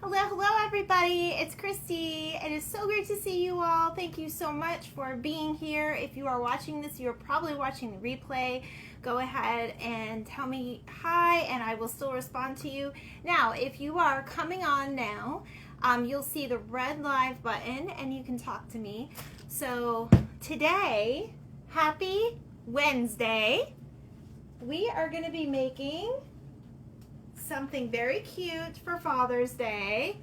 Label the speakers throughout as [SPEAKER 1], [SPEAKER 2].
[SPEAKER 1] Hello everybody, it's Christy. It is so great to see you all. Thank you so much for being here. If you are watching this, you're probably watching the replay. Go ahead and tell me hi and I will still respond to you. Now, if you are coming on now, you'll see the red live button and you can talk to me. So today, happy Wednesday, we are going to be making something very cute for Father's Day,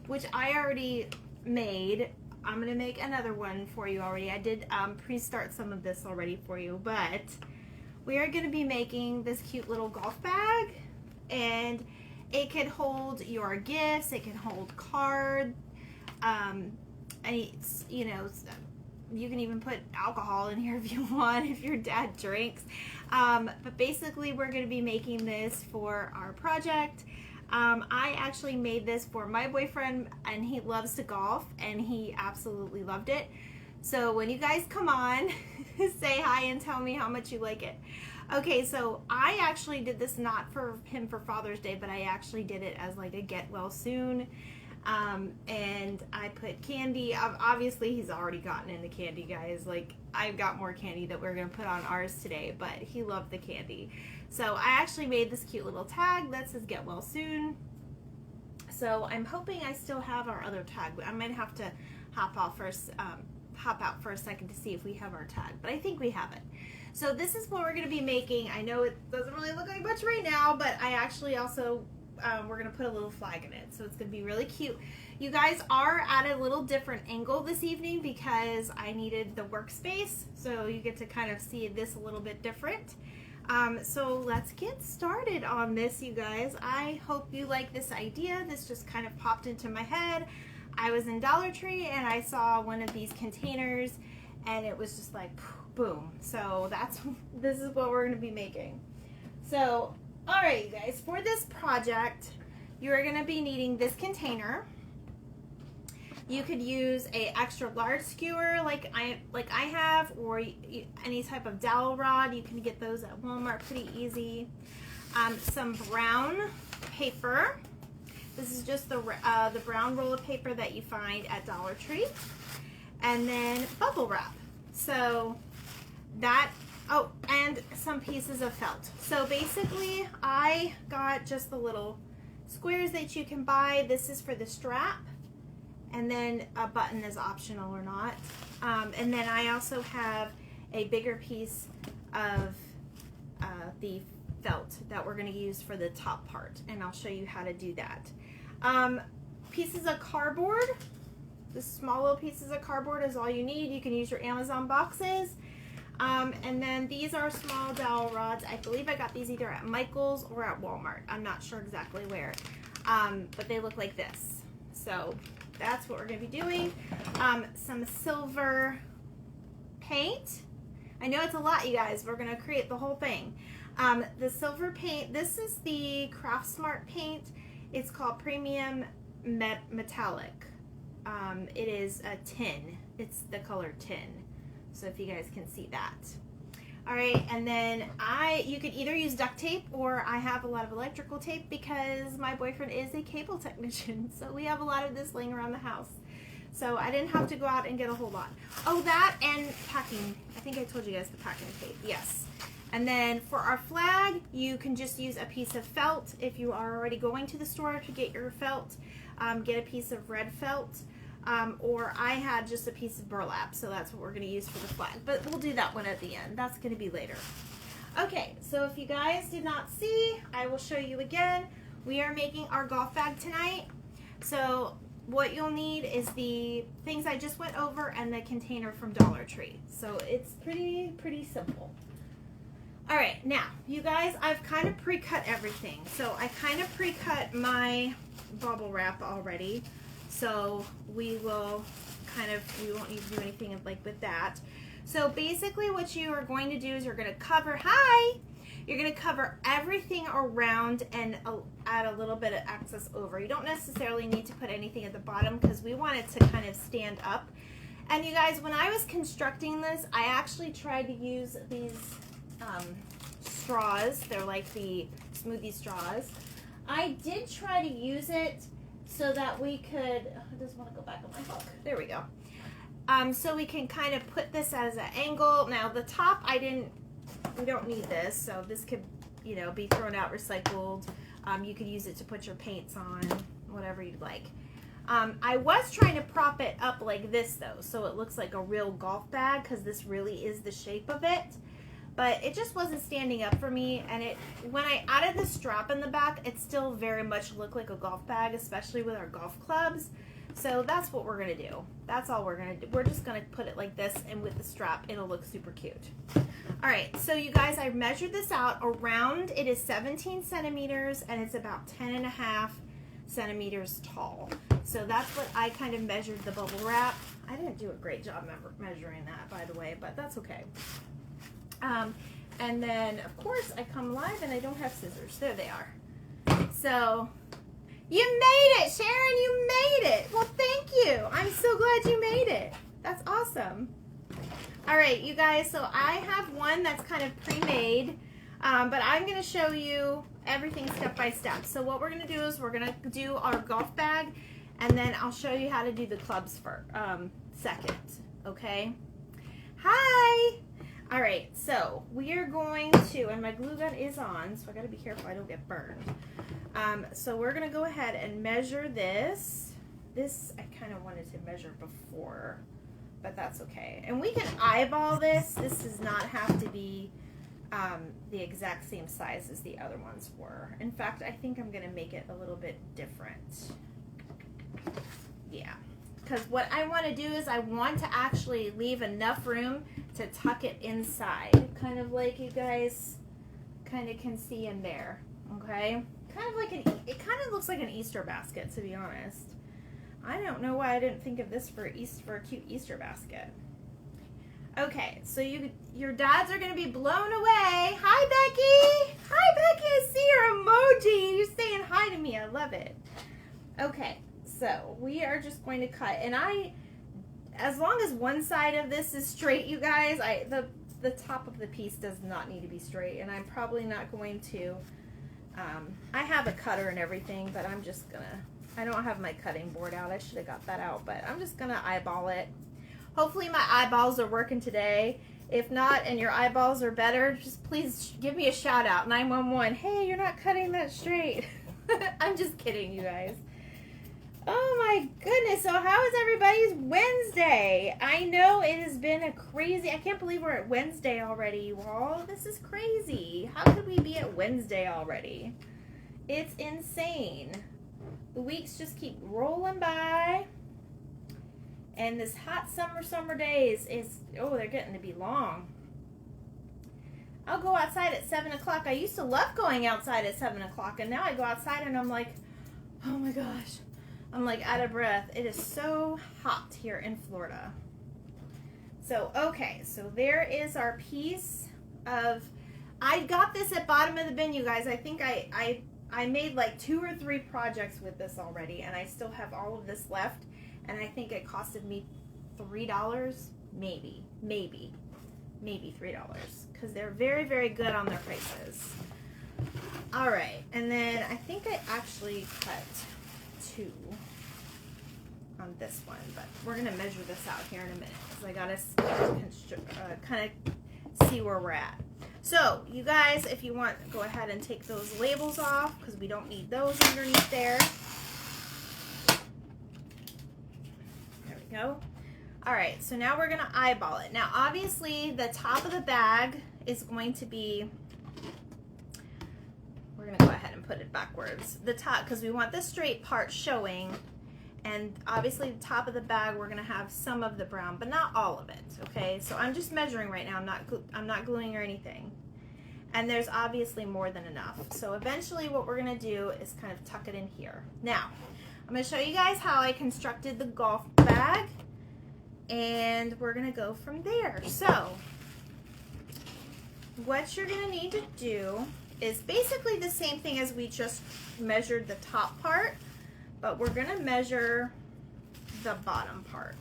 [SPEAKER 1] which I already made. I'm gonna make another one for you already. I did pre-start some of this already for you, but we are gonna be making this cute little golf bag, and it can hold your gifts, it can hold cards, and it's, you know, you can even put alcohol in here if you want, if your dad drinks. But basically we're going to be making this for our project. I actually made this for my boyfriend, and he loves to golf and he absolutely loved it. So when you guys come on, say hi and tell me how much you like it. Okay, so I actually did this not for him for Father's Day, but I actually did it as like a get well soon. And I put candy. Obviously he's already gotten into candy, guys. Like, I've got more candy that we're gonna put on ours today, but he loved the candy. So I actually made this cute little tag that says get well soon. So I'm hoping I still have our other tag. I might have to hop out for a second to see if we have our tag, but I think we have it. So this is what we're gonna be making. I know it doesn't really look like much right now, but I actually also we're gonna put a little flag in it, so it's gonna be really cute. You guys are at a little different angle this evening because I needed the workspace, so you get to kind of see this a little bit different. So let's get started on this, you guys. I hope you like this idea. This just kind of popped into my head. I was in Dollar Tree and I saw one of these containers and it was just like boom. So this is what we're gonna be making. So alright, you guys, for this project, you're going to be needing this container. You could use a extra large skewer like I have, or any type of dowel rod. You can get those at Walmart pretty easy. Some brown paper. This is just the brown roll of paper that you find at Dollar Tree. And then bubble wrap. So that... Oh, and some pieces of felt. So basically, I got just the little squares that you can buy. This is for the strap, and then a button is optional or not. And then I also have a bigger piece of the felt that we're going to use for the top part, and I'll show you how to do that. Pieces of cardboard. The small little pieces of cardboard is all you need. You can use your Amazon boxes. And then these are small dowel rods. I believe I got these either at Michael's or at Walmart. I'm not sure exactly where, but they look like this. So that's what we're going to be doing. Some silver paint. I know it's a lot, you guys. We're going to create the whole thing. The silver paint, this is the Craft Smart paint. It's called Premium Metallic. It is a tin. It's the color tin. So if you guys can see that. All right, and then you could either use duct tape, or I have a lot of electrical tape because my boyfriend is a cable technician. So we have a lot of this laying around the house. So I didn't have to go out and get a whole lot. Oh, that and packing. I think I told you guys the packing tape, yes. And then for our flag, you can just use a piece of felt. If you are already going to the store to get your felt, get a piece of red felt. Or I had just a piece of burlap, so that's what we're going to use for the flag. But we'll do that one at the end. That's going to be later. Okay, so if you guys did not see, I will show you again. We are making our golf bag tonight. So what you'll need is the things I just went over and the container from Dollar Tree. So it's pretty simple. All right, now, you guys, I've kind of pre-cut everything. So I kind of pre-cut my bubble wrap already. So we won't need to do anything like with that. So basically what you are going to do is you're going to cover, you're going to cover everything around and add a little bit of excess over. You don't necessarily need to put anything at the bottom because we want it to kind of stand up. And you guys, when I was constructing this, I actually tried to use these straws. They're like the smoothie straws. I did try to use it so that we could, I just want to go back on my hook. There we go. So we can kind of put this as an angle. Now the top, we don't need this, so this could, you know, be thrown out, recycled. You could use it to put your paints on, whatever you'd like. I was trying to prop it up like this though, so it looks like a real golf bag, because this really is the shape of it. But it just wasn't standing up for me, and when I added the strap in the back, it still very much looked like a golf bag, especially with our golf clubs. So that's what we're gonna do. That's all we're gonna do. We're just gonna put it like this, and with the strap, it'll look super cute. All right, so you guys, I measured this out. Around it is 17 centimeters, and it's about 10.5 centimeters tall. So that's what I kind of measured the bubble wrap. I didn't do a great job measuring that, by the way, but that's okay. And then, of course, I come live and I don't have scissors. There they are. So, you made it, Sharon. You made it. Well, thank you. I'm so glad you made it. That's awesome. All right, you guys. So I have one that's kind of pre-made, but I'm going to show you everything step by step. So what we're going to do is we're going to do our golf bag, and then I'll show you how to do the clubs for second. Okay. Hi. All right, so we are going to, and my glue gun is on, so I gotta be careful I don't get burned. So we're gonna go ahead and measure this. This I kind of wanted to measure before, but that's okay. And we can eyeball this. This does not have to be the exact same size as the other ones were. In fact, I think I'm gonna make it a little bit different. Yeah. Because what I want to do is I want to actually leave enough room to tuck it inside, kind of like you guys kind of can see in there. Okay, kind of like it kind of looks like an Easter basket, to be honest. I don't know why I didn't think of this for a cute Easter basket. Okay, so your dads are gonna be blown away. Hi, Becky. Hi, Becky. I see your emoji. You're saying hi to me. I love it. Okay. So we are just going to cut, and as long as one side of this is straight, you guys, the top of the piece does not need to be straight, and I'm probably not going to, I have a cutter and everything, but I'm just gonna, I don't have my cutting board out. I should have got that out, but I'm just gonna eyeball it. Hopefully my eyeballs are working today. If not, and your eyeballs are better, just please give me a shout out, 911. Hey, you're not cutting that straight. I'm just kidding, you guys. Oh my goodness, so how is everybody's Wednesday? I know it has been a crazy, I can't believe we're at Wednesday already, you all. This is crazy. How could we be at Wednesday already? It's insane. The weeks just keep rolling by. And this hot summer days they're getting to be long. I'll go outside at 7 o'clock. I used to love going outside at 7 o'clock, and now I go outside and I'm like, oh my gosh. I'm like out of breath. It is so hot here in Florida. So, okay, so there is our piece of, I got this at Bottom of the Bin, you guys. I think I made like 2 or 3 projects with this already, and I still have all of this left, and I think it costed me $3, maybe $3, because they're very, very good on their prices. All right, and then I think I actually cut 2 on this one, but we're gonna measure this out here in a minute because I gotta kind of see where we're at. So you guys, if you want, go ahead and take those labels off because we don't need those underneath there. There we go. All right, so now we're gonna eyeball it. Now obviously the top of the bag is going to be, we're gonna go ahead and put it backwards. The top, because we want the straight part showing, and obviously the top of the bag we're gonna have some of the brown, but not all of it. Okay, so I'm just measuring right now. I'm not gluing or anything, and there's obviously more than enough. So eventually what we're gonna do is kind of tuck it in here. Now I'm gonna show you guys how I constructed the golf bag, and we're gonna go from there. So what you're gonna need to do is basically the same thing as we just measured the top part, but we're gonna measure the bottom part.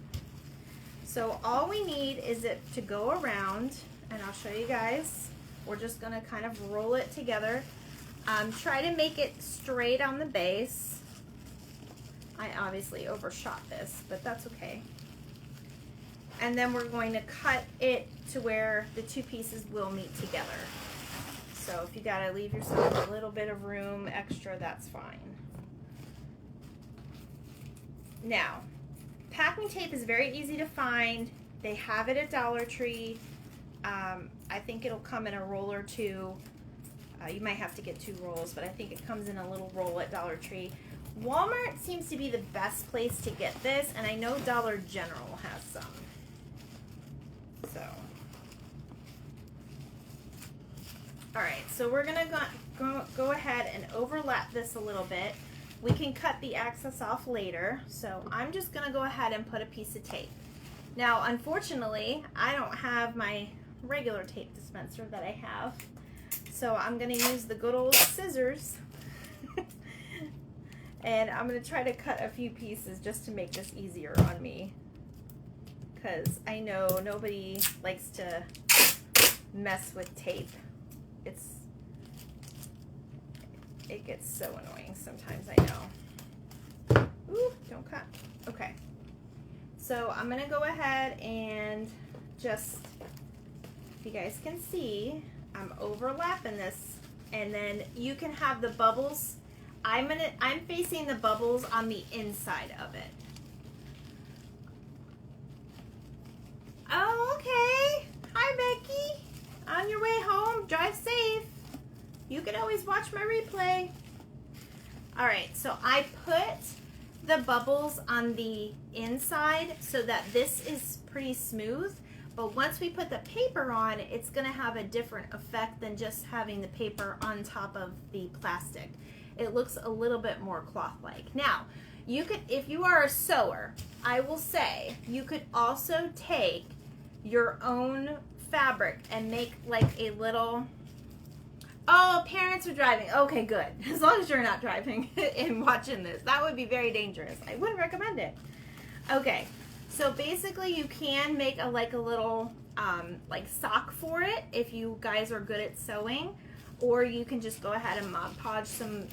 [SPEAKER 1] So all we need is it to go around, and I'll show you guys. We're just gonna kind of roll it together. Try to make it straight on the base. I obviously overshot this, but that's okay. And then we're going to cut it to where the two pieces will meet together. So if you gotta leave yourself a little bit of room extra, that's fine. Now, packing tape is very easy to find. They have it at Dollar Tree. I think it'll come in a roll or two. You might have to get 2 rolls, but I think it comes in a little roll at Dollar Tree. Walmart seems to be the best place to get this, and I know Dollar General has some. So, all right, so we're gonna go ahead and overlap this a little bit. We can cut the excess off later, so I'm just gonna go ahead and put a piece of tape. Now, unfortunately, I don't have my regular tape dispenser that I have, so I'm gonna use the good old scissors. And I'm gonna try to cut a few pieces just to make this easier on me, because I know nobody likes to mess with tape. It gets so annoying sometimes, I know. Ooh, don't cut. Okay. So I'm gonna go ahead and just, if you guys can see, I'm overlapping this, and then you can have the bubbles. I'm facing the bubbles on the inside of it. Oh, okay. Hi, Becky. On your way home, drive safe. You can always watch my replay. All right, so I put the bubbles on the inside so that this is pretty smooth, but once we put the paper on, it's gonna have a different effect than just having the paper on top of the plastic. It looks a little bit more cloth-like. Now, you could, if you are a sewer, I will say, you could also take your own fabric and make like a little, oh, parents are driving. Okay, good. As long as you're not driving and watching this. That would be very dangerous. I wouldn't recommend it. Okay, so basically you can make a little like sock for it if you guys are good at sewing, or you can just go ahead and Mod Podge some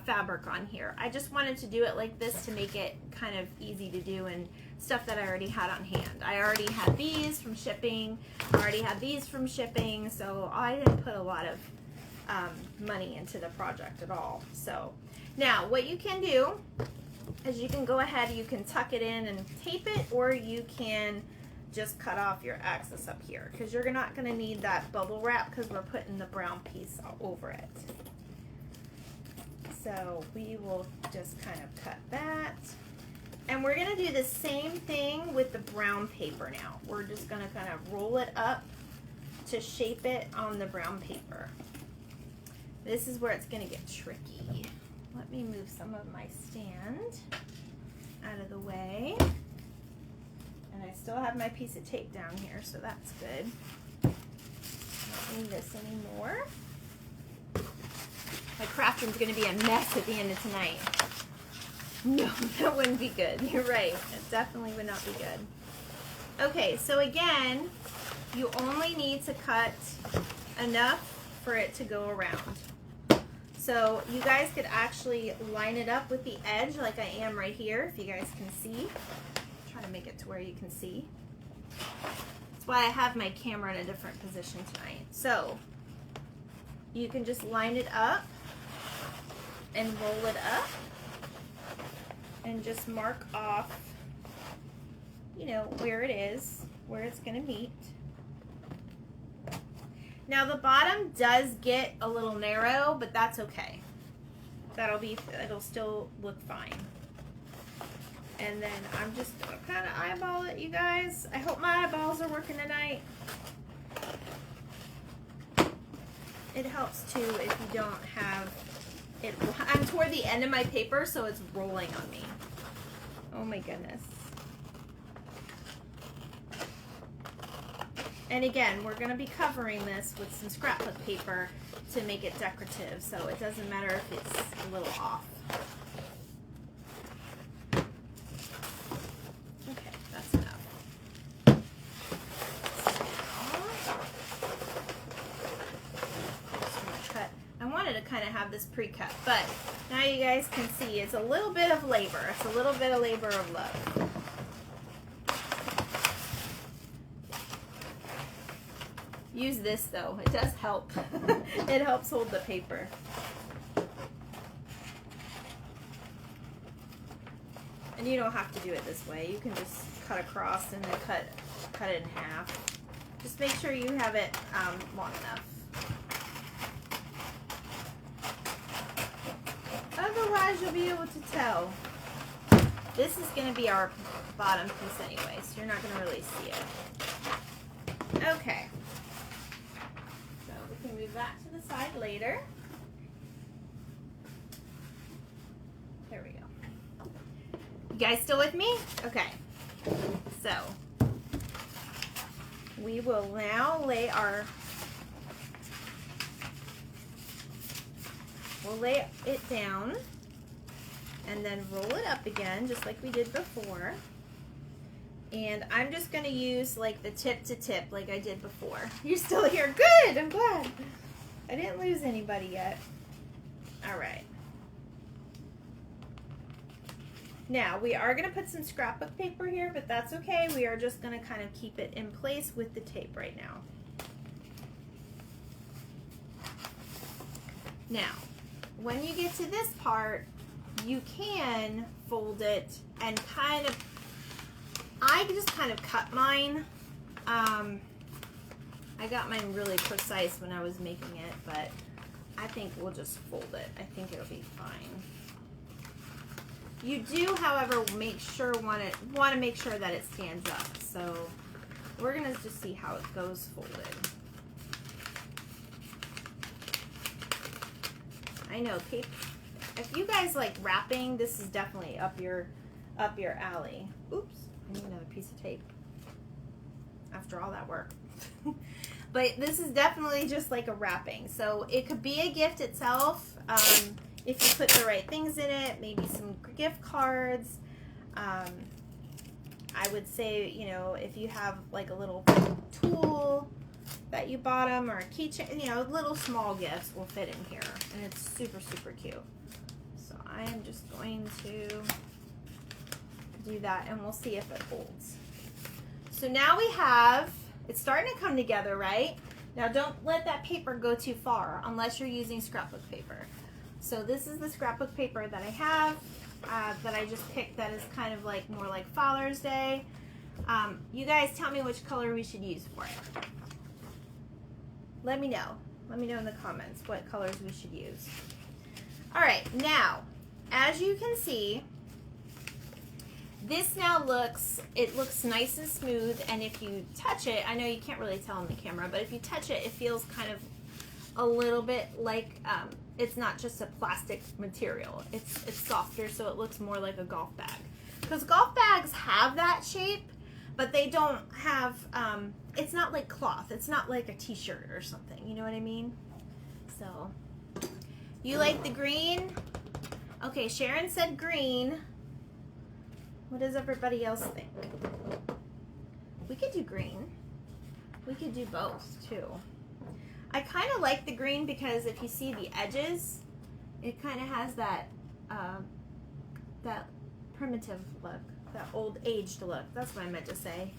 [SPEAKER 1] fabric on here. I just wanted to do it like this to make it kind of easy to do and stuff that I already had on hand. I already had these from shipping. I already had these from shipping, so I didn't put a lot of money into the project at all. So now what you can do is you can go ahead, you can tuck it in and tape it, or you can just cut off your excess up here, because you're not going to need that bubble wrap because we're putting the brown piece over it. So we will just kind of cut that. And we're going to do the same thing with the brown paper now. We're just going to kind of roll it up to shape it on the brown paper. This is where it's going to get tricky. Let me move some of my stand out of the way. And I still have my piece of tape down here, so that's good. Don't need this anymore. My craft room's going to be a mess at the end of tonight. No, that wouldn't be good. You're right. It definitely would not be good. Okay, so again, you only need to cut enough for it to go around. So you guys could actually line it up with the edge like I am right here, if you guys can see. Try to make it to where you can see. That's why I have my camera in a different position tonight. So you can just line it up and roll it up and just mark off, you know, where it is, where it's going to meet. Now the bottom does get a little narrow, but that's okay. It'll still look fine. And then I'm just gonna kind of eyeball it, you guys. I hope my eyeballs are working tonight. It helps too if you don't have it. I'm toward the end of my paper, so it's rolling on me. Oh my goodness. And again, we're going to be covering this with some scrapbook paper to make it decorative, so it doesn't matter if it's a little off. Okay, that's enough. I wanted to kind of have this pre-cut, but Now you guys can see it's a little bit of labor. It's a little bit of labor of love. Use this though, it does help. It helps hold the paper. And you don't have to do it this way. You can just cut across and then cut it in half. Just make sure you have it long enough. Otherwise you'll be able to tell. This is going to be our bottom piece anyway, so you're not going to really see it. Okay. So we can move that to the side later. There we go. You guys still with me? Okay. So we will now lay we'll lay it down and then roll it up again just like we did before. And I'm just going to use like the tip to tip like I did before. You're still here. Good. I'm glad. I didn't lose anybody yet. All right. Now we are going to put some scrapbook paper here, but that's okay. We are just going to kind of keep it in place with the tape right now. Now, when you get to this part, you can fold it and kind of, I just kind of cut mine. I got mine really precise when I was making it, but I think we'll just fold it. I think it'll be fine. You do, however, want to make sure that it stands up. So we're gonna just see how it goes folded. I know, tape. If you guys like wrapping, this is definitely up your alley. Oops, I need another piece of tape. After all that work. But this is definitely just like a wrapping. So it could be a gift itself. If you put the right things in it, maybe some gift cards. I would say, you know, if you have like a little tool that you bought them or a keychain, you know, little small gifts will fit in here. And it's super, super cute. So I am just going to do that and we'll see if it holds. So now we have, it's starting to come together, right? Now don't let that paper go too far unless you're using scrapbook paper. So this is the scrapbook paper that I have, that I just picked that is kind of like more like Father's Day. You guys tell me which color we should use for it. Let me know. Let me know in the comments what colors we should use. All right, now, as you can see, this now looks nice and smooth, and if you touch it, I know you can't really tell on the camera, but if you touch it, it feels kind of a little bit like, it's not just a plastic material. It's softer, so it looks more like a golf bag. Because golf bags have that shape, but they don't have, it's not like cloth. It's not like a t-shirt or something. You know what I mean? So, you like the green? Okay, Sharon said green. What does everybody else think? We could do green. We could do both, too. I kind of like the green because if you see the edges, it kind of has that that primitive look, that old aged look. That's what I meant to say.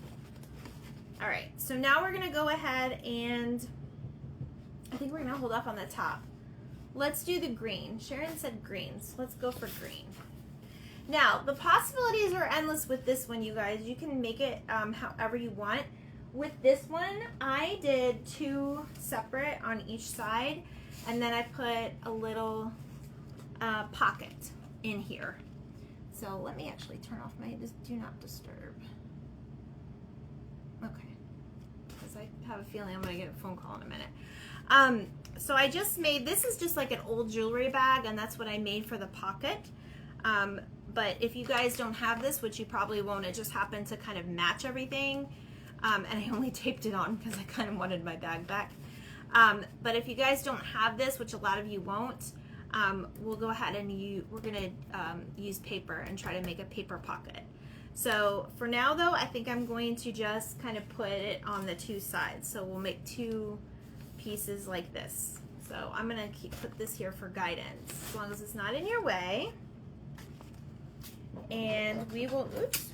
[SPEAKER 1] All right, so now we're gonna go ahead and I think we're gonna hold off on the top. Let's do the green. Sharon said green, so let's go for green. Now, the possibilities are endless with this one, you guys. You can make it however you want. With this one, I did 2 separate on each side, and then I put a little pocket in here. So let me actually turn off my do not disturb. Okay, because I have a feeling I'm gonna get a phone call in a minute. So I just made, this is just like an old jewelry bag, and that's what I made for the pocket. But if you guys don't have this, which you probably won't, it just happened to kind of match everything. And I only taped it on because I kind of wanted my bag back. But if you guys don't have this, which a lot of you won't, we'll go ahead and we're gonna use paper and try to make a paper pocket. So for now though, I think I'm going to just kind of put it on the 2 sides. So we'll make 2 pieces like this. So I'm gonna put this here for guidance, as long as it's not in your way. And we will, oops,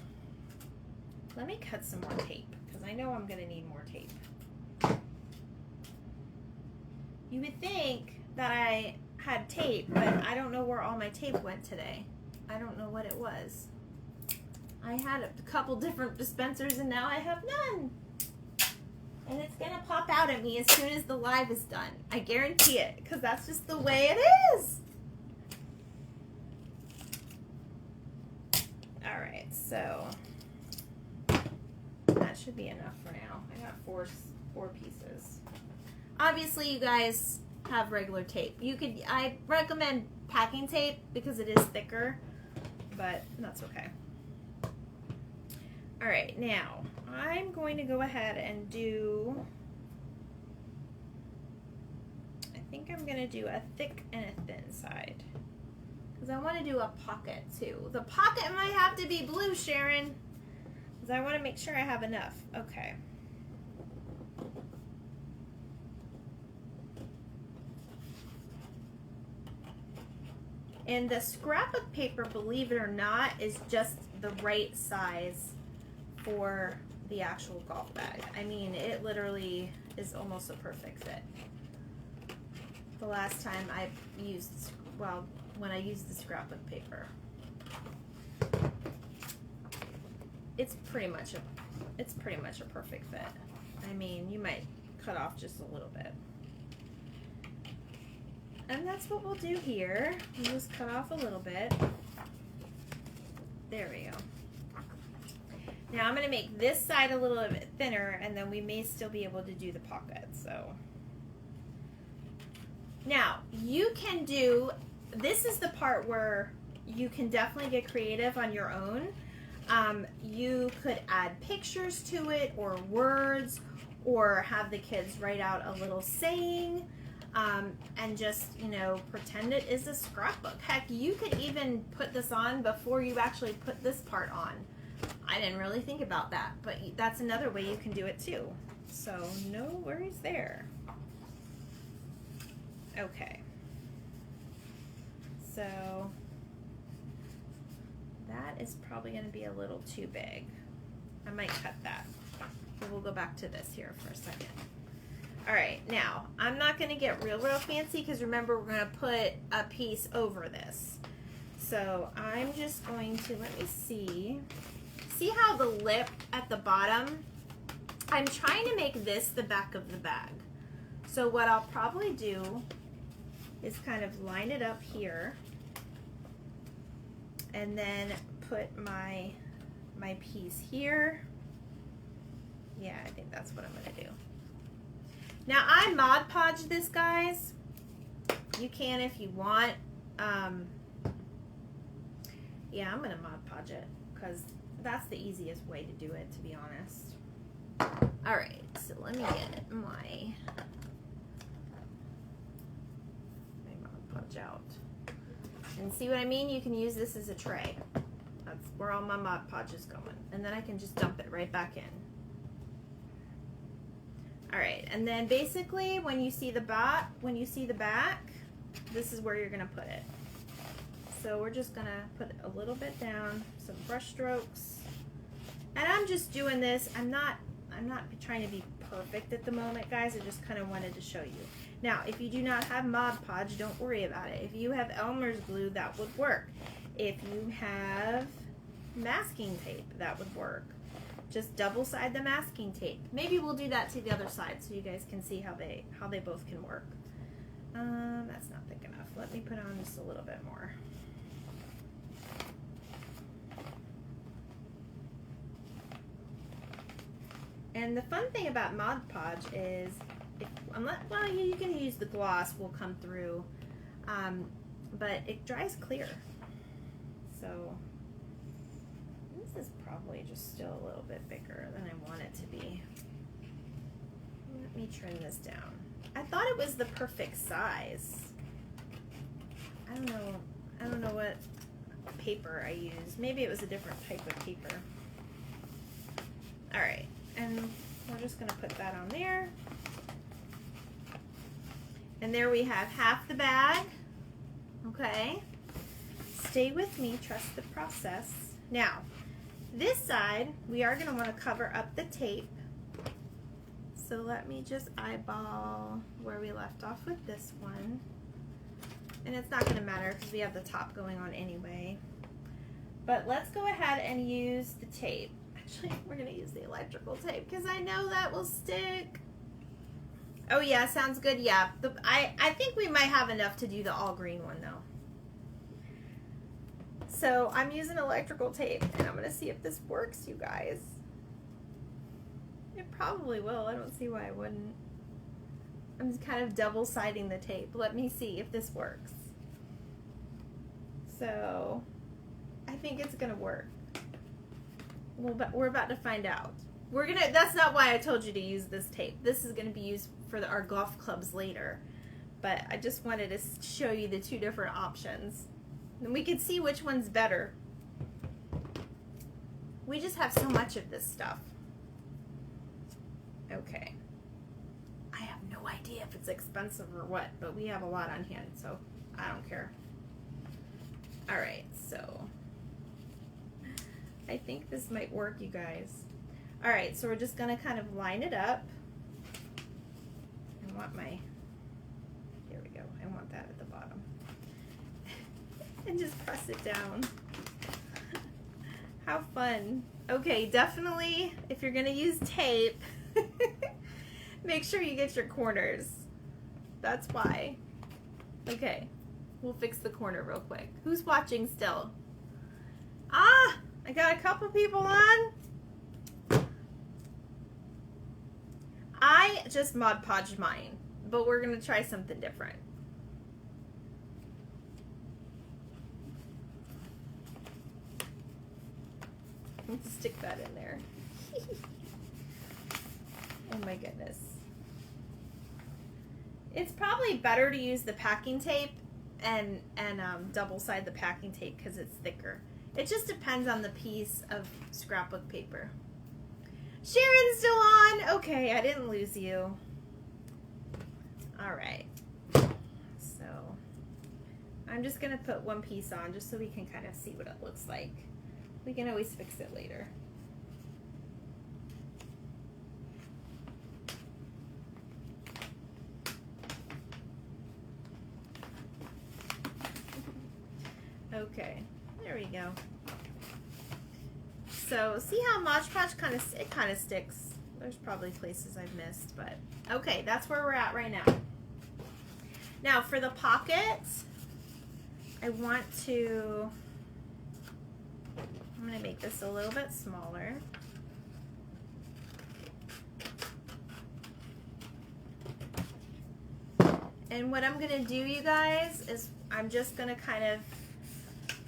[SPEAKER 1] let me cut some more tape, because I know I'm gonna need more tape. You would think that I had tape, but I don't know where all my tape went today. I don't know what it was. I had a couple different dispensers and now I have none. And it's gonna pop out at me as soon as the live is done. I guarantee it, because that's just the way it is. All right, so that should be enough for now. I got four pieces. Obviously, you guys have regular tape. I recommend packing tape because it is thicker, but that's okay. All right, now I'm going to go ahead and do, I think I'm gonna do a thick and a thin side, because I want to do a pocket too. The pocket might have to be blue, Sharon, because I want to make sure I have enough. Okay. And the scrapbook paper, believe it or not, is just the right size for the actual golf bag. I mean, it literally is almost a perfect fit. The last time I used, well, when I used the scrapbook paper, it's pretty much a perfect fit. I mean, you might cut off just a little bit. And that's what we'll do here. We'll just cut off a little bit. There we go. Now I'm going to make this side a little bit thinner, and then we may still be able to do the pocket. So now you can do, this is the part where you can definitely get creative on your own. You could add pictures to it, or words, or have the kids write out a little saying. And just, you know, pretend it is a scrapbook. Heck, you could even put this on before you actually put this part on. I didn't really think about that, but that's another way you can do it too. So no worries there. Okay. So that is probably going to be a little too big. I might cut that. We'll go back to this here for a second. All right, now I'm not going to get real fancy, because remember, we're going to put a piece over this. So I'm just going to, let me see how the lip at the bottom, I'm trying to make this the back of the bag. So what I'll probably do is kind of line it up here, and then put my piece here. Yeah, I think that's what I'm going to do. Now I Mod Podge this, guys. You can if you want. Yeah, I'm gonna Mod Podge it because that's the easiest way to do it, to be honest. All right, so let me get my Mod Podge out. And see what I mean? You can use this as a tray. That's where all my Mod Podge is going. And then I can just dump it right back in. All right, and then basically when you see the back, this is where you're gonna put it. So we're just gonna put a little bit down, some brush strokes. And I'm just doing this, I'm not trying to be perfect at the moment, guys. I just kind of wanted to show you. Now, if you do not have Mod Podge, don't worry about it. If you have Elmer's glue, that would work. If you have masking tape, that would work. Just double side the masking tape. Maybe we'll do that to the other side so you guys can see how they both can work. That's not thick enough. Let me put on just a little bit more. And the fun thing about Mod Podge is, well, you can use the gloss, will come through, but it dries clear. So this is probably just still a little bit bigger than I want it to be. Let me trim this down. I thought it was the perfect size. I don't know what paper I used. Maybe it was a different type of paper. All right, and we're just gonna put that on there. And there we have half the bag. Okay. Stay with me, trust the process. Now, this side, we are gonna wanna cover up the tape. So let me just eyeball where we left off with this one. And it's not gonna matter because we have the top going on anyway. But let's go ahead and use the tape. Actually, we're gonna use the electrical tape because I know that will stick. Oh yeah, sounds good. Yeah, I think we might have enough to do the all green one though. So I'm using electrical tape and I'm gonna see if this works, you guys. It probably will. I don't see why I wouldn't. I'm just kind of double-siding the tape. Let me see if this works. So I think it's gonna work. Well, but we're about to find out. That's not why I told you to use this tape. This is gonna be used for our golf clubs later. But I just wanted to show you the two different options. And we can see which one's better. We just have so much of this stuff. Okay. I have no idea if it's expensive or what, but we have a lot on hand, so I don't care. All right, so I think this might work, you guys. All right, so we're just gonna kind of line it up. I want my, here we go. I want that at the bottom. And just press it down. How fun. Okay, definitely, if you're gonna use tape, make sure you get your corners. That's why. Okay, we'll fix the corner real quick. Who's watching still? Ah, I got a couple people on. I just Mod Podged mine, but we're gonna try something different. Let's stick that in there. Oh my goodness. It's probably better to use the packing tape and double side the packing tape because it's thicker. It just depends on the piece of scrapbook paper. Sharon's still on. Okay, I didn't lose you. All right. So I'm just gonna put one piece on just so we can kind of see what it looks like. We can always fix it later. Okay, there we go. So see how Mod Podge kind of sticks. There's probably places I've missed, but okay, that's where we're at right now. Now for the pockets, I'm gonna make this a little bit smaller. And what I'm gonna do, you guys, is I'm just gonna kind of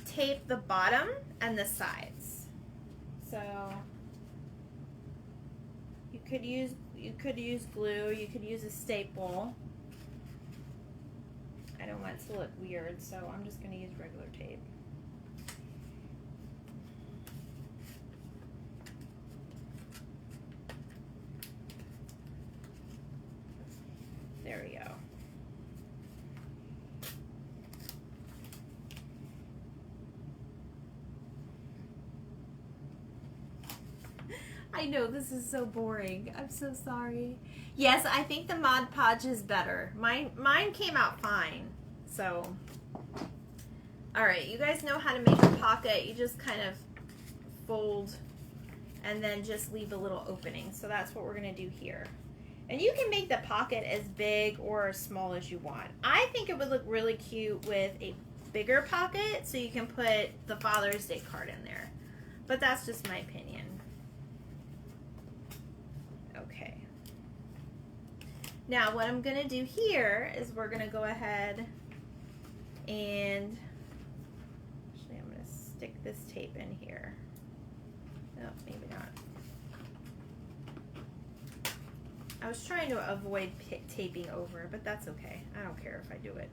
[SPEAKER 1] tape the bottom and the sides. So you could use glue, you could use a staple. I don't want it to look weird, so I'm just gonna use regular tape. There we go. I know this is so boring. I'm so sorry. Yes, I think the Mod Podge is better. Mine came out fine. So, all right, you guys know how to make a pocket. You just kind of fold and then just leave a little opening. So that's what we're gonna do here. And you can make the pocket as big or as small as you want. I think it would look really cute with a bigger pocket so you can put the Father's Day card in there. But that's just my opinion. Okay. Now what I'm gonna do here is we're gonna go ahead and actually I'm gonna stick this tape in here. No, maybe not. I was trying to avoid taping over, but that's okay. I don't care if I do it.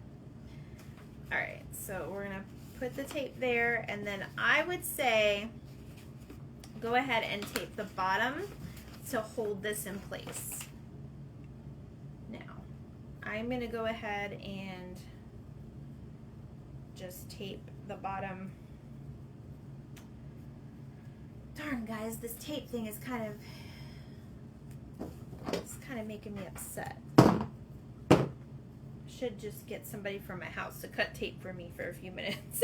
[SPEAKER 1] All right, so we're gonna put the tape there, and then I would say go ahead and tape the bottom to hold this in place. Now, I'm going to go ahead and just tape the bottom. Darn, guys, this tape thing is kind of making me upset. Should just get somebody from my house to cut tape for me for a few minutes.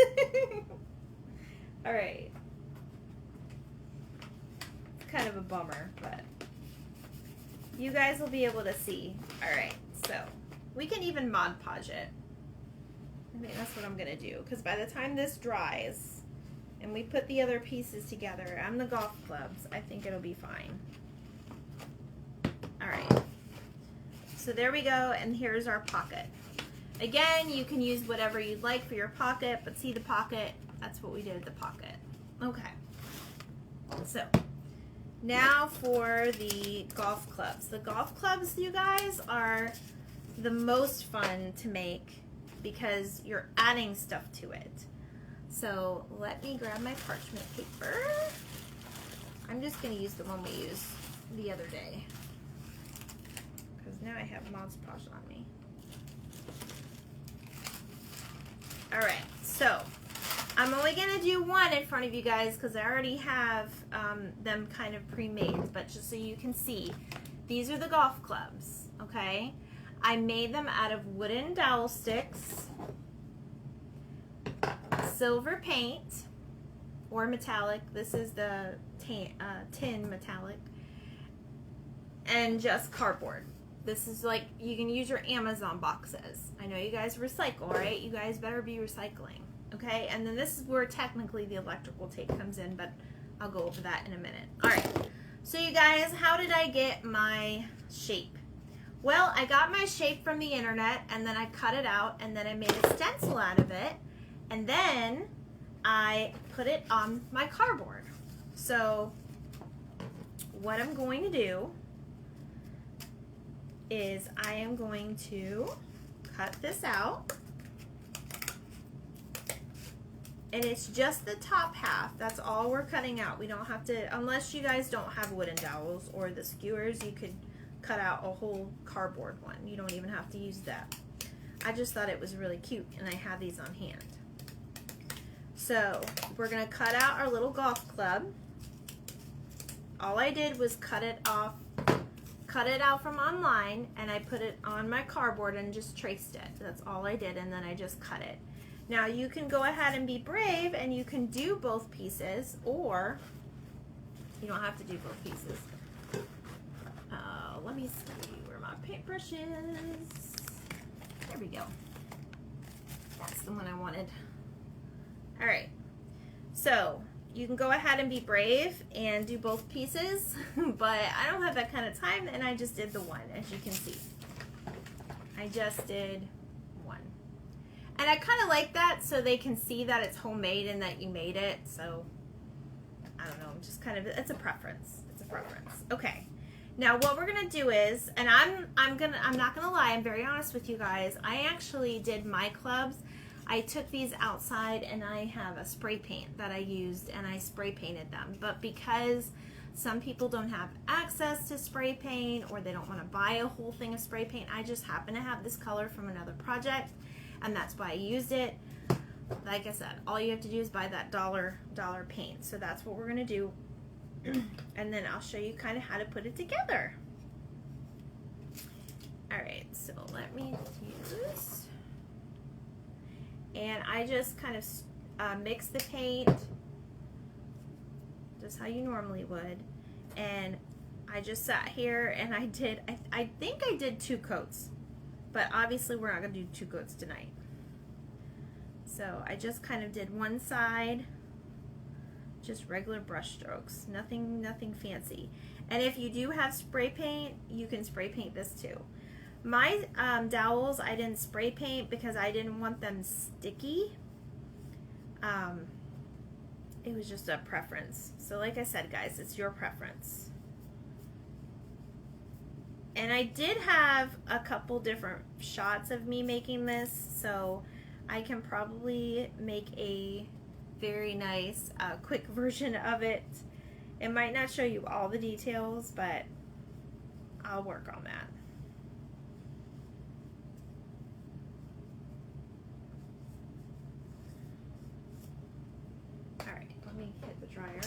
[SPEAKER 1] All right. It's kind of a bummer, but you guys will be able to see. All right, so we can even Mod Podge it. I mean, that's what I'm gonna do, because by the time this dries and we put the other pieces together and the golf clubs, I think it'll be fine. All right. So there we go, and here's our pocket. Again, you can use whatever you'd like for your pocket, but see the pocket? That's what we did with the pocket. Okay. So, now for the golf clubs. The golf clubs, you guys, are the most fun to make because you're adding stuff to it. So, let me grab my parchment paper. I'm just going to use the one we used the other day, because now I have Mod Podge on me. Alright, so I'm only going to do one in front of you guys because I already have them kind of pre-made, but just so you can see, these are the golf clubs, okay? I made them out of wooden dowel sticks, silver paint, or metallic. This is the tin metallic, and just cardboard. This is like, you can use your Amazon boxes. I know you guys recycle, right? You guys better be recycling, okay? And then this is where technically the electrical tape comes in, but I'll go over that in a minute. All right, so you guys, how did I get my shape? Well, I got my shape from the internet, and then I cut it out, and then I made a stencil out of it, and then I put it on my cardboard. So what I'm going to do is I am going to cut this out, and it's just the top half. That's all we're cutting out. We don't have to, unless you guys don't have wooden dowels or the skewers, you could cut out a whole cardboard one. You don't even have to use that. I just thought it was really cute, and I have these on hand. So we're gonna cut out our little golf club. All I did was cut it out from online, and I put it on my cardboard and just traced it. That's all I did, and then I just cut it. Now you can go ahead and be brave, and you can do both pieces, or you don't have to do both pieces. Let me see where my paintbrush is. There we go. That's the one I wanted. All right, so you can go ahead and be brave and do both pieces, but I don't have that kind of time, and I just did the one, as you can see. I just did one. And I kind of like that so they can see that it's homemade and that you made it. So I don't know, just kind of, it's a preference. It's a preference. Okay. Now what we're gonna do is, and I'm not gonna lie, I'm very honest with you guys. I actually did my clubs. I took these outside, and I have a spray paint that I used, and I spray painted them. But because some people don't have access to spray paint, or they don't want to buy a whole thing of spray paint, I just happen to have this color from another project, and that's why I used it. Like I said, all you have to do is buy that dollar paint. So that's what we're gonna do. And then I'll show you kind of how to put it together. All right, so let me use, and I just kind of mix the paint just how you normally would, and I just sat here and I think I did 2 coats, but obviously we're not gonna do 2 coats tonight. So I just kind of did one side, just regular brush strokes, nothing fancy. And if you do have spray paint, you can spray paint this too. My dowels, I didn't spray paint because I didn't want them sticky. It was just a preference. So like I said, guys, it's your preference. And I did have a couple different shots of me making this, so I can probably make a very nice quick version of it. It might not show you all the details, but I'll work on that. let me hit the dryer.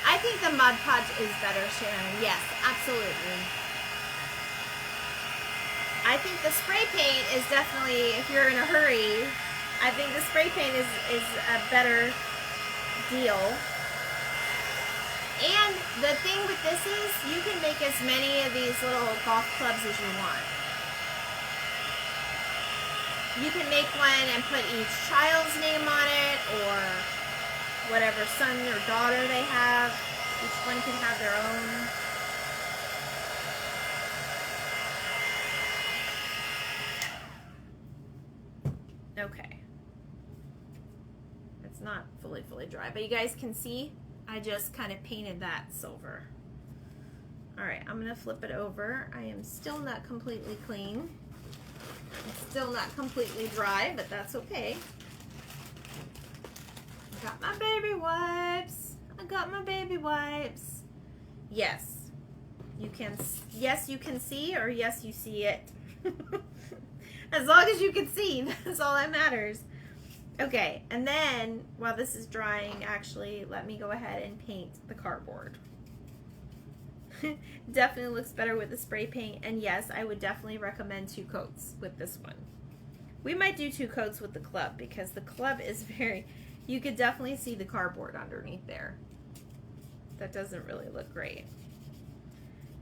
[SPEAKER 1] I think the Mod Podge is better, Sharon. Yes, absolutely. I think the spray paint is definitely, if you're in a hurry, I think the spray paint is a better deal. And the thing with this is you can make as many of these little golf clubs as you want. You can make one and put each child's name on it, or whatever son or daughter they have. Each one can have their own. Okay. It's not fully dry, but you guys can see I just kind of painted that silver. All right, I'm gonna flip it over. I am still not completely clean. It's still not completely dry, but that's okay. I got my baby wipes. I got my baby wipes. Yes, you can. Yes, you can see, or yes, you see it. As long as you can see, that's all that matters. Okay, and then while this is drying, actually, let me go ahead and paint the cardboard. Definitely looks better with the spray paint, and yes, I would definitely recommend 2 coats with this one. We might do 2 coats with the club because the club is very, you could definitely see the cardboard underneath there. That doesn't really look great.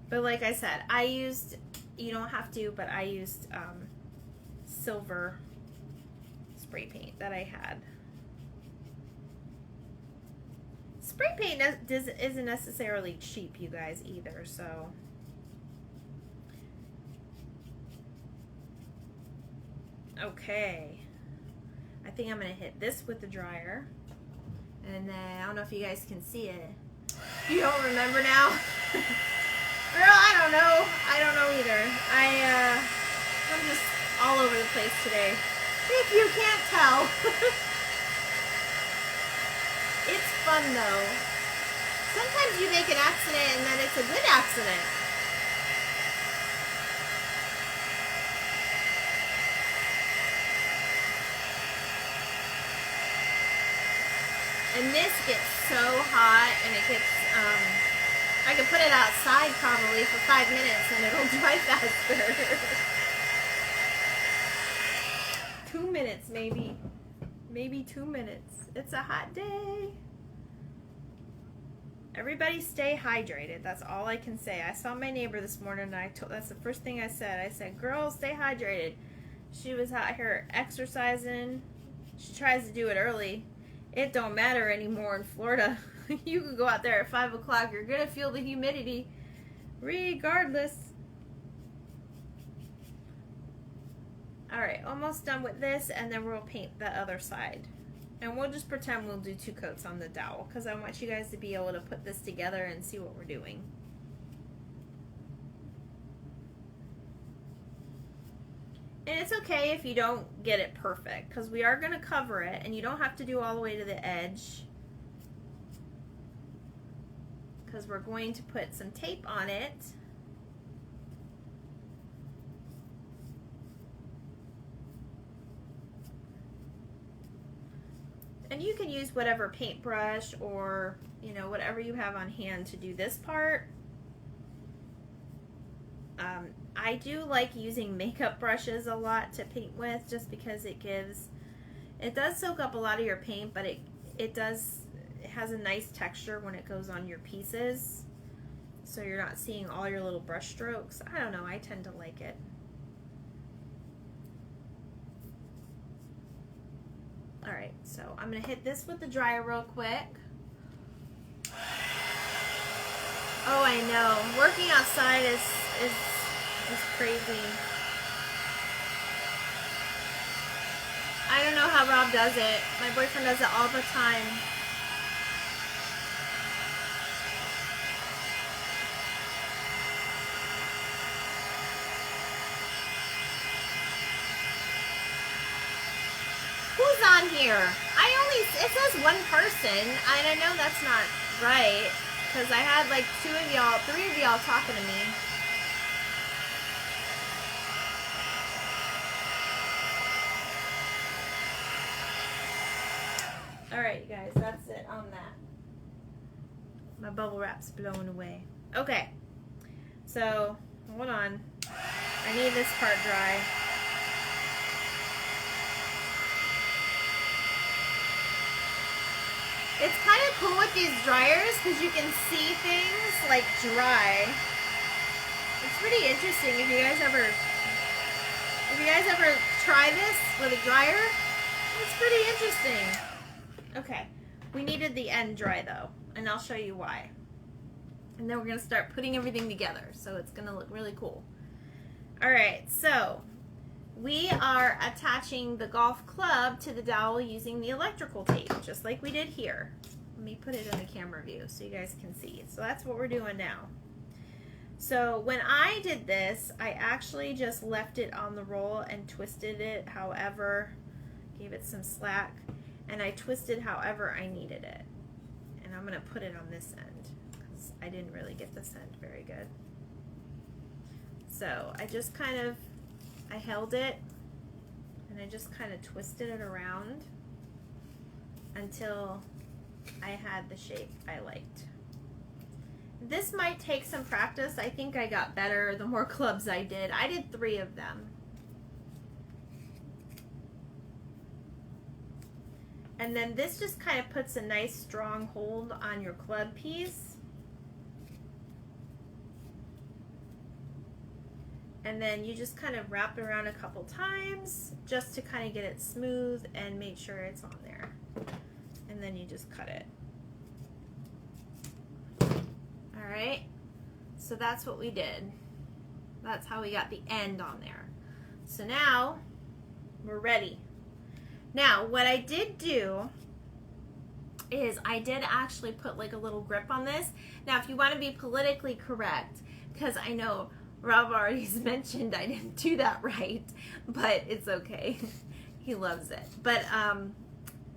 [SPEAKER 1] But like I said, I used, you don't have to, but I used silver spray paint that I had. Spray paint isn't necessarily cheap, you guys, either, so. Okay. I think I'm going to hit this with the dryer. And then, I don't know if you guys can see it. You don't remember now? Girl, I don't know. I don't know either. I'm just all over the place today. If you can't tell. It's fun though. Sometimes you make an accident and then it's a good accident. And this gets so hot, and it gets, I could put it outside probably for 5 minutes and it'll dry faster. 2 minutes maybe. Maybe 2 minutes. It's a hot day. Everybody stay hydrated. That's all I can say. I saw my neighbor this morning and that's the first thing I said. I said, girl, stay hydrated. She was out here exercising. She tries to do it early. It don't matter anymore in Florida. You can go out there at 5 o'clock. You're going to feel the humidity regardless. All right, almost done with this, and then we'll paint the other side. And we'll just pretend we'll do 2 coats on the dowel because I want you guys to be able to put this together and see what we're doing. And it's okay if you don't get it perfect because we are going to cover it, and you don't have to do all the way to the edge because we're going to put some tape on it. And you can use whatever paintbrush or, you know, whatever you have on hand to do this part. I do like using makeup brushes a lot to paint with just because it does soak up a lot of your paint, but it has a nice texture when it goes on your pieces. So you're not seeing all your little brush strokes. I don't know, I tend to like it. Alright, so I'm going to hit this with the dryer real quick. Oh, I know. Working outside is crazy. I don't know how Rob does it. My boyfriend does it all the time. Who's on here? It says 1 person, and I know that's not right, because I had like 3 of y'all talking to me. All right, you guys, that's it on that. My bubble wrap's blowing away. Okay, so hold on. I need this part dry. It's kind of cool with these dryers because you can see things like dry. It's pretty interesting if you guys ever try this with a dryer. It's pretty interesting. Okay, we needed the end dry though, and I'll show you why. And then we're gonna start putting everything together, so it's gonna look really cool. All right, so we are attaching the golf club to the dowel using the electrical tape, just like we did here. Let me put it in the camera view so you guys can see. So that's what we're doing now. So when I did this, I actually just left it on the roll and twisted it however, gave it some slack, and I twisted however I needed it. And I'm gonna put it on this end because I didn't really get this end very good. So I just kind of, I held it and I just kind of twisted it around until I had the shape I liked. This might take some practice. I think I got better the more clubs I did. I did 3 of them. And then this just kind of puts a nice strong hold on your club piece. And then you just kind of wrap it around a couple times just to kind of get it smooth and make sure it's on there. And then you just cut it. All right, so that's what we did. That's how we got the end on there. So now we're ready. Now what I did do is I did actually put like a little grip on this. Now if you want to be politically correct, because I know Rob already mentioned I didn't do that right, but it's okay. He loves it. But I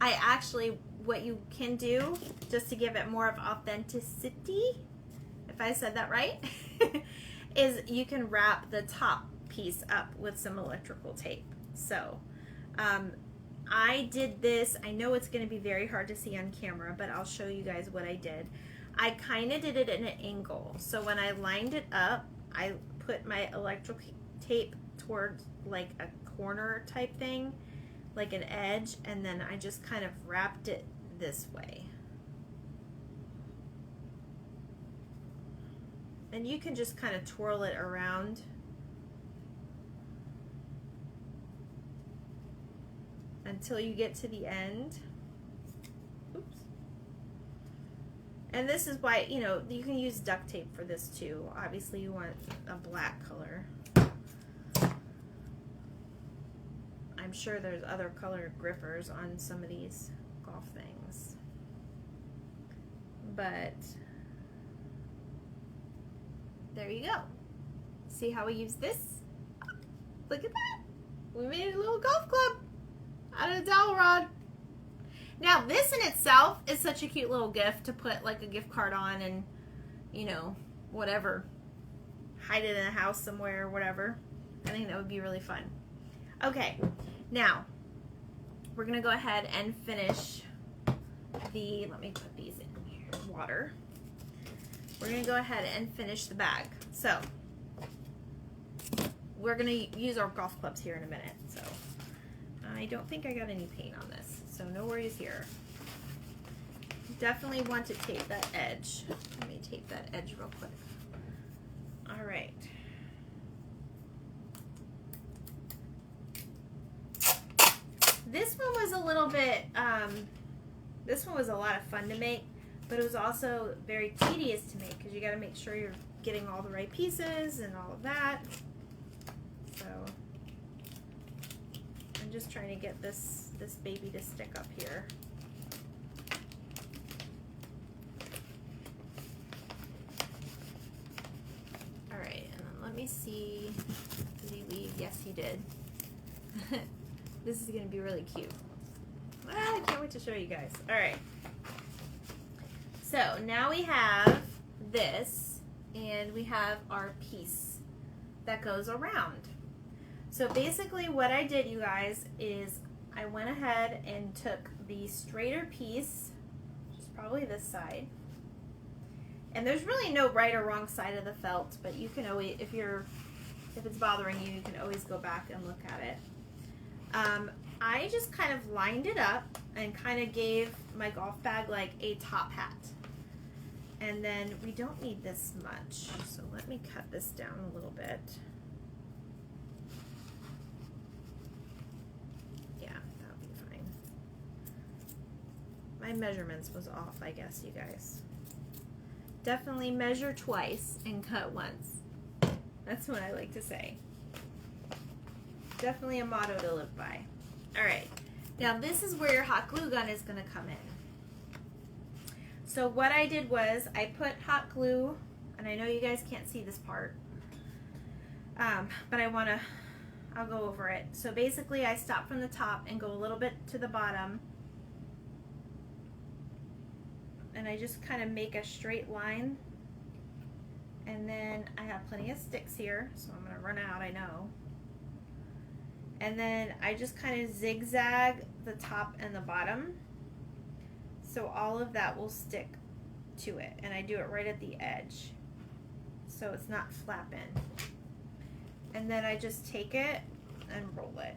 [SPEAKER 1] actually, what you can do, just to give it more of authenticity, if I said that right, is you can wrap the top piece up with some electrical tape. So I did this. I know it's going to be very hard to see on camera, but I'll show you guys what I did. I kind of did it in an angle. So when I lined it up, I put my electrical tape towards like a corner type thing, like an edge, and then I just kind of wrapped it this way. And you can just kind of twirl it around until you get to the end. Oops. And this is why, you know, you can use duct tape for this too. Obviously you want a black color. I'm sure there's other color grippers on some of these golf things. But there you go. See how we use this? Look at that. We made a little golf club out of a dowel rod. Now this in itself is such a cute little gift to put like a gift card on and, you know, whatever. Hide it in a house somewhere or whatever. I think that would be really fun. Okay, now we're gonna go ahead and finish the, let me put these in here, water. We're gonna go ahead and finish the bag. So we're gonna use our golf clubs here in a minute. So I don't think I got any paint on this, so no worries here. Definitely want to tape that edge. Let me tape that edge real quick. All right. This one was a little bit, this one was a lot of fun to make, but it was also very tedious to make because you got to make sure you're getting all the right pieces and all of that. So I'm just trying to get this baby to stick up here. All right, and then let me see. Did he leave? Yes, he did. This is going to be really cute. Ah, I can't wait to show you guys. All right. So now we have this, and we have our piece that goes around. So basically what I did, you guys, is I went ahead and took the straighter piece, which is probably this side. And there's really no right or wrong side of the felt, but you can always, if it's bothering you, you can always go back and look at it. I just kind of lined it up and kind of gave my golf bag like a top hat. And then we don't need this much, so let me cut this down a little bit. Yeah, that'll be fine. My measurements was off, I guess, you guys. Definitely measure twice and cut once. That's what I like to say. Definitely a motto to live by. All right, now this is where your hot glue gun is going to come in. So what I did was I put hot glue, and I know you guys can't see this part, but I'll go over it. So basically I stop from the top and go a little bit to the bottom, and I just kind of make a straight line. And then I have plenty of sticks here, so I'm going to run out, I know. And then I just kind of zigzag the top and the bottom, so all of that will stick to it. And I do it right at the edge, so it's not flapping. And then I just take it and roll it.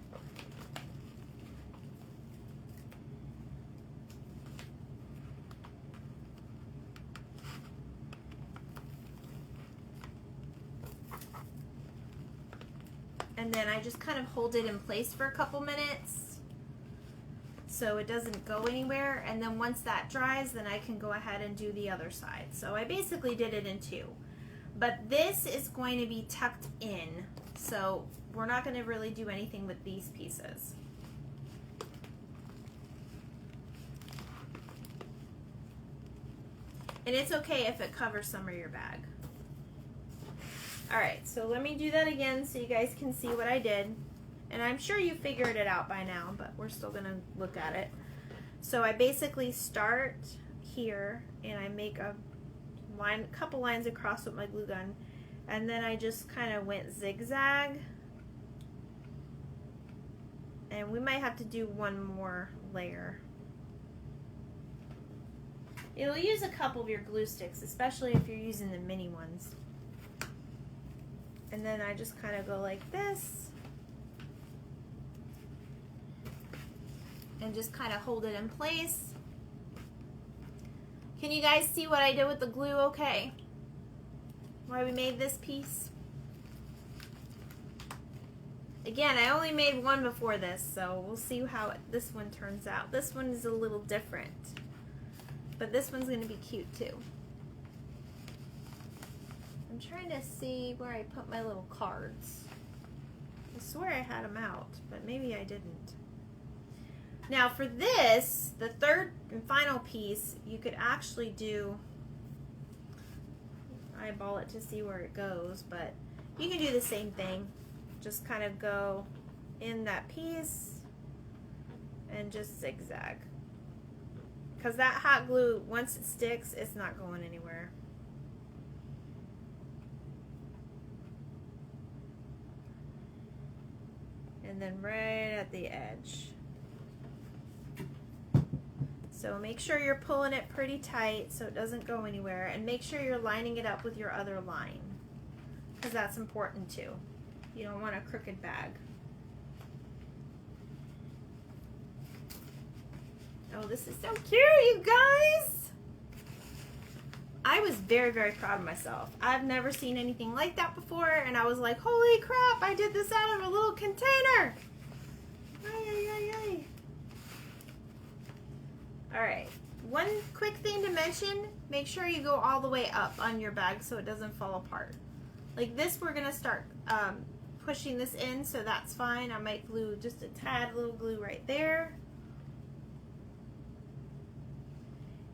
[SPEAKER 1] And then I just kind of hold it in place for a couple minutes so it doesn't go anywhere. And then once that dries, then I can go ahead and do the other side. So I basically did it in two. But this is going to be tucked in, so we're not going to really do anything with these pieces. And it's okay if it covers some of your bag. Alright, so let me do that again so you guys can see what I did. And I'm sure you figured it out by now, but we're still going to look at it. So I basically start here and I make a couple lines across with my glue gun. And then I just kind of went zigzag. And we might have to do one more layer. It'll use a couple of your glue sticks, especially if you're using the mini ones. And then I just kind of go like this and just kind of hold it in place. Can you guys see what I did with the glue okay? Why we made this piece? Again, I only made one before this, so we'll see how this one turns out. This one is a little different, but this one's going to be cute too. I'm trying to see where I put my little cards. I swear I had them out, but maybe I didn't. Now for this, the third and final piece, you could actually do, eyeball it to see where it goes, but you can do the same thing. Just kind of go in that piece and just zigzag. Because that hot glue, once it sticks, it's not going anywhere. And then right at the edge. So make sure you're pulling it pretty tight so it doesn't go anywhere, and make sure you're lining it up with your other line, because that's important too. You don't want a crooked bag. Oh, this is so cute, you guys! I was very, very proud of myself. I've never seen anything like that before, and I was like, holy crap, I did this out of a little container. Ay, ay, ay, ay. All right, one quick thing to mention, make sure you go all the way up on your bag so it doesn't fall apart. Like this, we're gonna start pushing this in, so that's fine. I might glue just a tad little glue right there.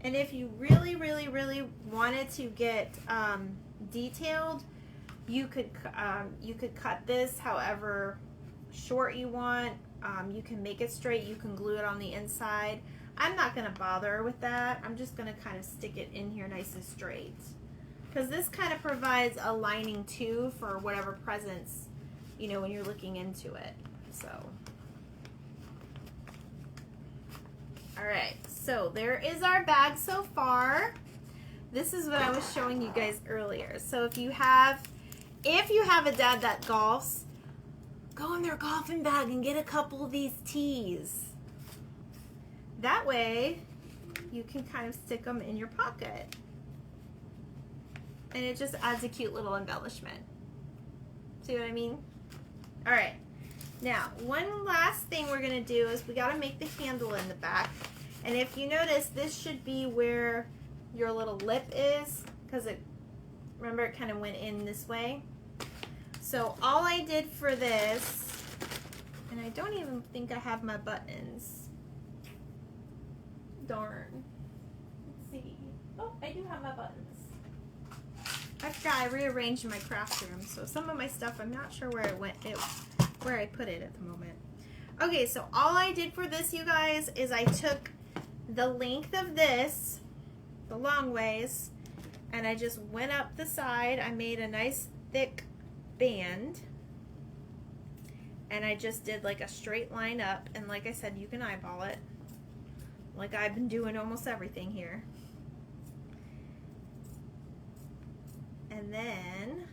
[SPEAKER 1] And if you really, really, really wanted to get detailed, you could cut this however short you want. You can make it straight. You can glue it on the inside. I'm not going to bother with that. I'm just going to kind of stick it in here nice and straight, because this kind of provides a lining too for whatever presents, you know, when you're looking into it. So, All right, so there is our bag so far. This is what I was showing you guys earlier. So if you have a dad that golfs, go in their golfing bag and get a couple of these tees. That way you can kind of stick them in your pocket. And it just adds a cute little embellishment. See what I mean? All right. Now, one last thing we're going to do is we got to make the handle in the back. And if you notice, this should be where your little lip is, because remember it kind of went in this way. So all I did for this, and I don't even think I have my buttons. Darn. Let's see. Oh, I do have my buttons. I forgot I rearranged my craft room, so some of my stuff I'm not sure where it went, where I put it at the moment. Okay, so all I did for this, you guys, is I took the length of this, the long ways, and I just went up the side. I made a nice thick band, and I just did like a straight line up, and like I said, you can eyeball it, like I've been doing almost everything here. And then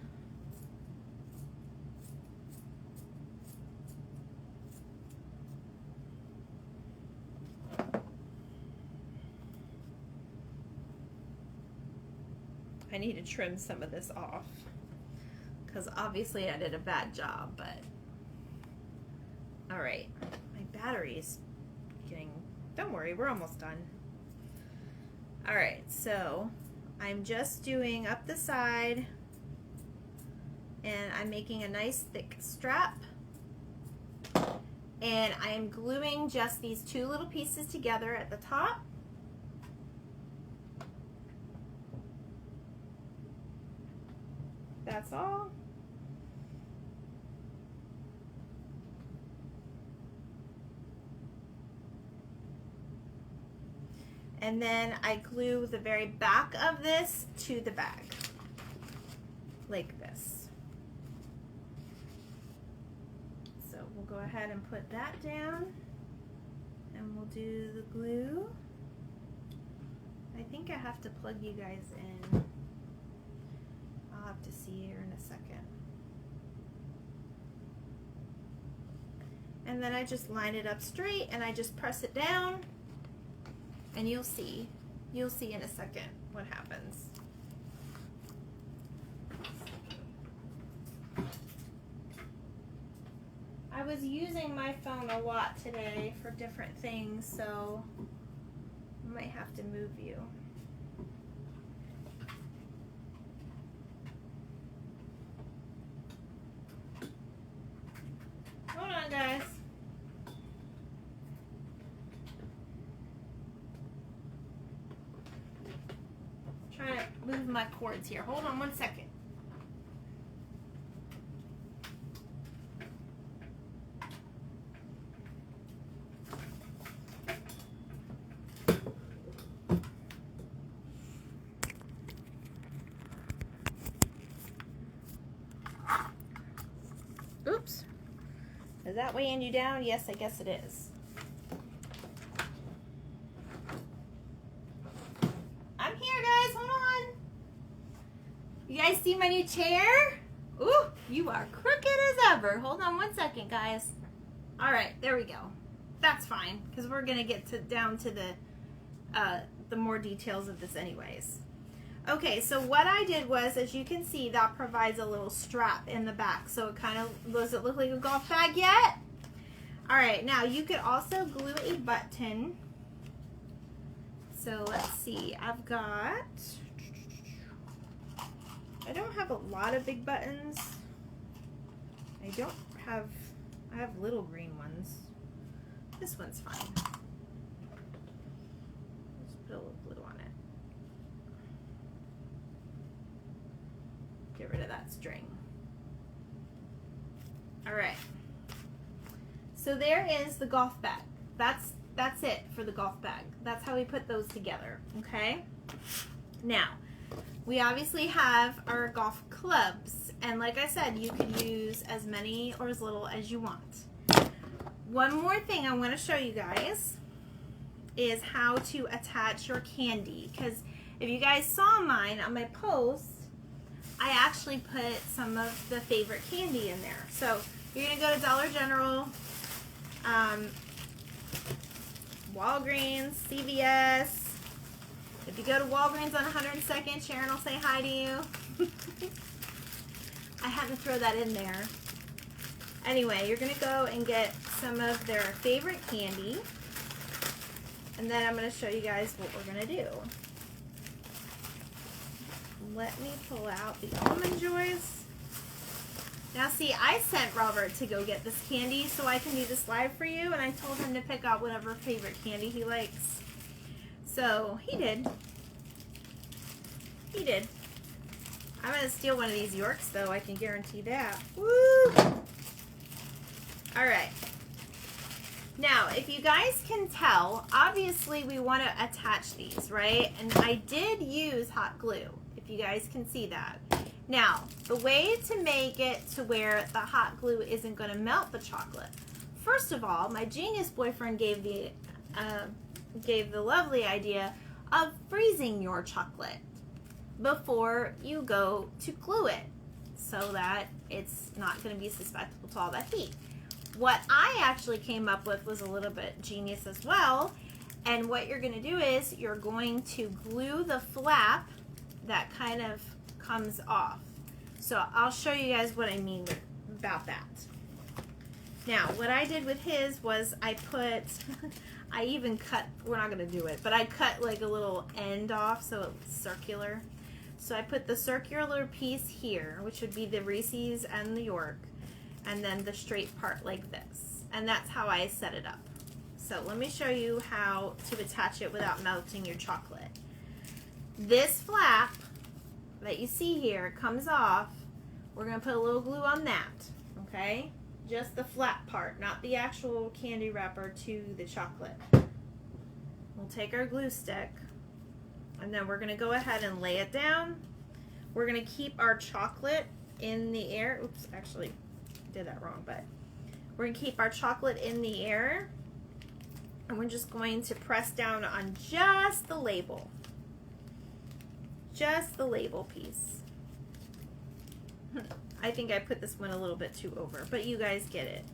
[SPEAKER 1] I need to trim some of this off because obviously I did a bad job, but all right, my battery's getting, don't worry, we're almost done. All right, so I'm just doing up the side, and I'm making a nice thick strap, and I'm gluing just these two little pieces together at the top. That's all. And then I glue the very back of this to the bag, like this. So we'll go ahead and put that down, and we'll do the glue. I think I have to plug you guys in. I'll have to see here in a second. And then I just line it up straight, and I just press it down. And you'll see in a second what happens. I was using my phone a lot today for different things, so I might have to move you. Hold on, guys. Trying to move my cords here. Hold on one second. Oops. Is that weighing you down? Yes, I guess it is. I'm here, guys. Hold on. You guys see my new chair? Ooh, you are crooked as ever. Hold on one second, guys. All right, there we go. That's fine, because we're going to get down to the more details of this anyways. Okay, so what I did was, as you can see, that provides a little strap in the back. So it kind of, does it look like a golf bag yet? All right, now you could also glue a button. So let's see, I don't have a lot of big buttons. I have little green ones. This one's fine. Let's put a little glue on it. Get rid of that string. All right. So there is the golf bag. That's it for the golf bag. That's how we put those together, okay? Now, we obviously have our golf clubs, and like I said, you can use as many or as little as you want. One more thing I want to show you guys is how to attach your candy. Because if you guys saw mine on my post, I actually put some of the favorite candy in there. So you're gonna go to Dollar General, Walgreens, CVS. If you go to Walgreens on 102nd, Sharon will say hi to you. I had to throw that in there. Anyway, you're gonna go and get some of their favorite candy, and then I'm gonna show you guys what we're gonna do. Let me pull out the Almond Joys. Now see, I sent Robert to go get this candy so I can do this live for you, and I told him to pick out whatever favorite candy he likes. So he did. He did. I'm gonna steal one of these Yorks though, I can guarantee that. Woo! Alright. Now, if you guys can tell, obviously we want to attach these, right? And I did use hot glue, if you guys can see that. Now, the way to make it to where the hot glue isn't going to melt the chocolate. First of all, my genius boyfriend gave the lovely idea of freezing your chocolate before you go to glue it so that it's not going to be susceptible to all that heat. What I actually came up with was a little bit genius as well, and what you're going to do is you're going to glue the flap that kind of comes off. So I'll show you guys what I mean about that. Now, what I did with his was I put, I even cut, we're not going to do it, but I cut like a little end off so it's circular. So I put the circular piece here, which would be the Reese's and the York, and then the straight part like this. And that's how I set it up. So let me show you how to attach it without melting your chocolate. This flap that you see here comes off. We're gonna put a little glue on that, okay? Just the flat part, not the actual candy wrapper to the chocolate. We'll take our glue stick, and then we're gonna go ahead and lay it down. We're gonna keep our chocolate in the air. Oops, actually did that wrong, but we're gonna keep our chocolate in the air, and we're just going to press down on just the label. Just the label piece. I think I put this one a little bit too over, but you guys get it.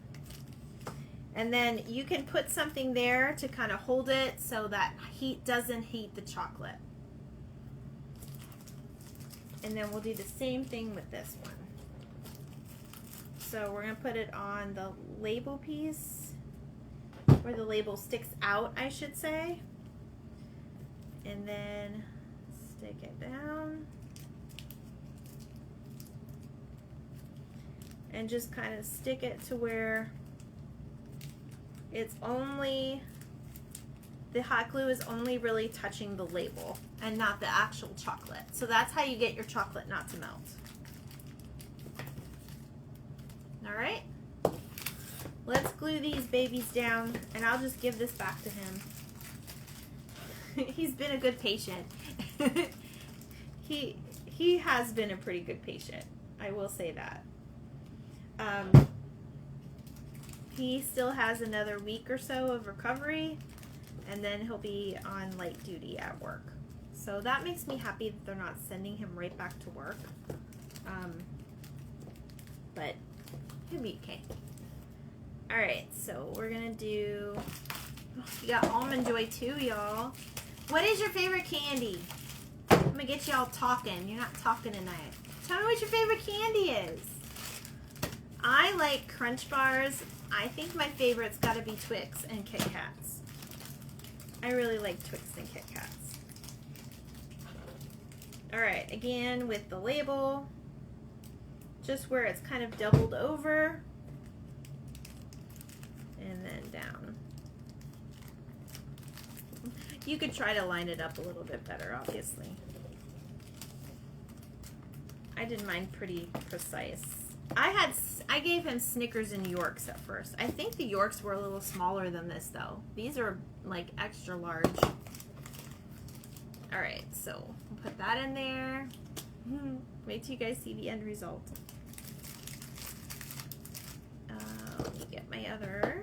[SPEAKER 1] And then you can put something there to kind of hold it so that heat doesn't heat the chocolate. And then we'll do the same thing with this one. So we're going to put it on the label piece, where the label sticks out, I should say. And then stick it down. And just kind of stick it to where it's only, the hot glue is only really touching the label and not the actual chocolate. So that's how you get your chocolate not to melt. All right, let's glue these babies down, and I'll just give this back to him. He's been a good patient. He has been a pretty good patient, I will say that. He still has another week or so of recovery, and then he'll be on light duty at work. So that makes me happy that they're not sending him right back to work. But he'll be okay. Alright, so we're gonna do, you got Almond Joy too, y'all. What is your favorite candy? I'm gonna get y'all talking. You're not talking tonight. Tell me what your favorite candy is. I like Crunch Bars. I think my favorite's gotta be Twix and Kit Kats. I really like Twix and Kit Kats. Alright, again with the label, just where it's kind of doubled over, and then down. You could try to line it up a little bit better, obviously. I did mine pretty precise. I gave him Snickers and Yorks at first. I think the Yorks were a little smaller than this though. These are like extra large. Alright, so we'll put that in there. Wait till you guys see the end result. Let me get my other.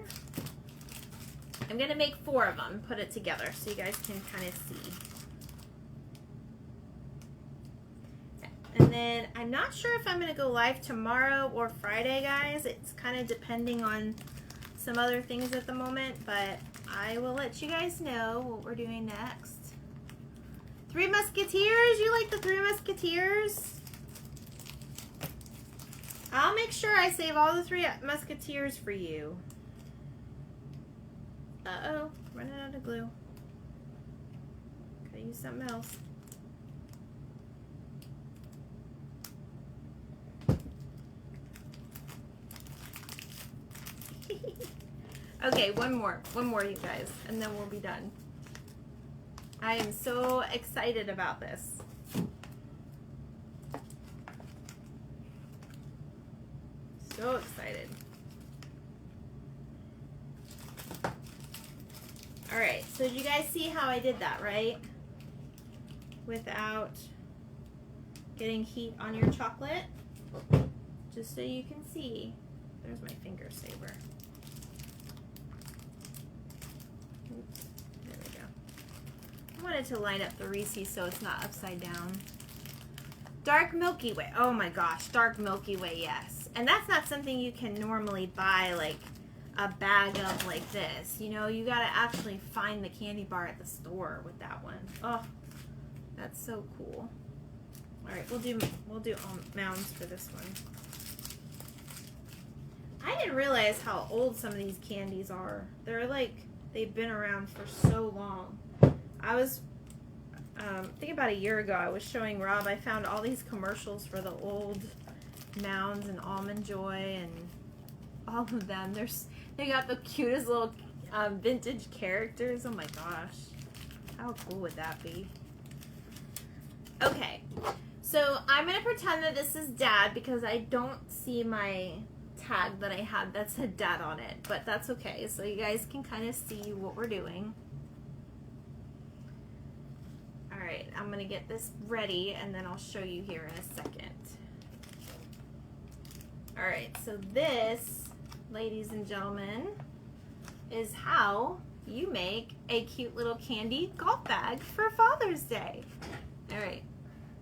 [SPEAKER 1] I'm going to make 4 of them, put it together so you guys can kind of see. And then I'm not sure if I'm going to go live tomorrow or Friday, guys. It's kind of depending on some other things at the moment, but I will let you guys know what we're doing next. 3 Musketeers? You like the 3 Musketeers? I'll make sure I save all the 3 Musketeers for you. Uh-oh, running out of glue. Gotta use something else. Okay, one more, you guys, and then we'll be done. I am so excited about this. So excited. All right, so did you guys see how I did that, right? Without getting heat on your chocolate. Just so you can see. There's my finger saver. Oops, there we go. I wanted to line up the Reese's so it's not upside down. Dark Milky Way. Oh my gosh, Dark Milky Way, yes. And that's not something you can normally buy like a bag of like this. You know, you gotta actually find the candy bar at the store with that one. Oh, that's so cool. All right, we'll do mounds for this one. I didn't realize how old some of these candies are. They're like, they've been around for so long. I was, I think about a year ago, I was showing Rob, I found all these commercials for the old Mounds and Almond Joy and all of them. They got the cutest little vintage characters. Oh my gosh. How cool would that be? Okay, so I'm going to pretend that this is Dad because I don't see my tag that I had that said Dad on it, but that's okay. So you guys can kind of see what we're doing. All right, I'm going to get this ready and then I'll show you here in a second. All right, so this, ladies and gentlemen, is how you make a cute little candy golf bag for Father's Day. All right,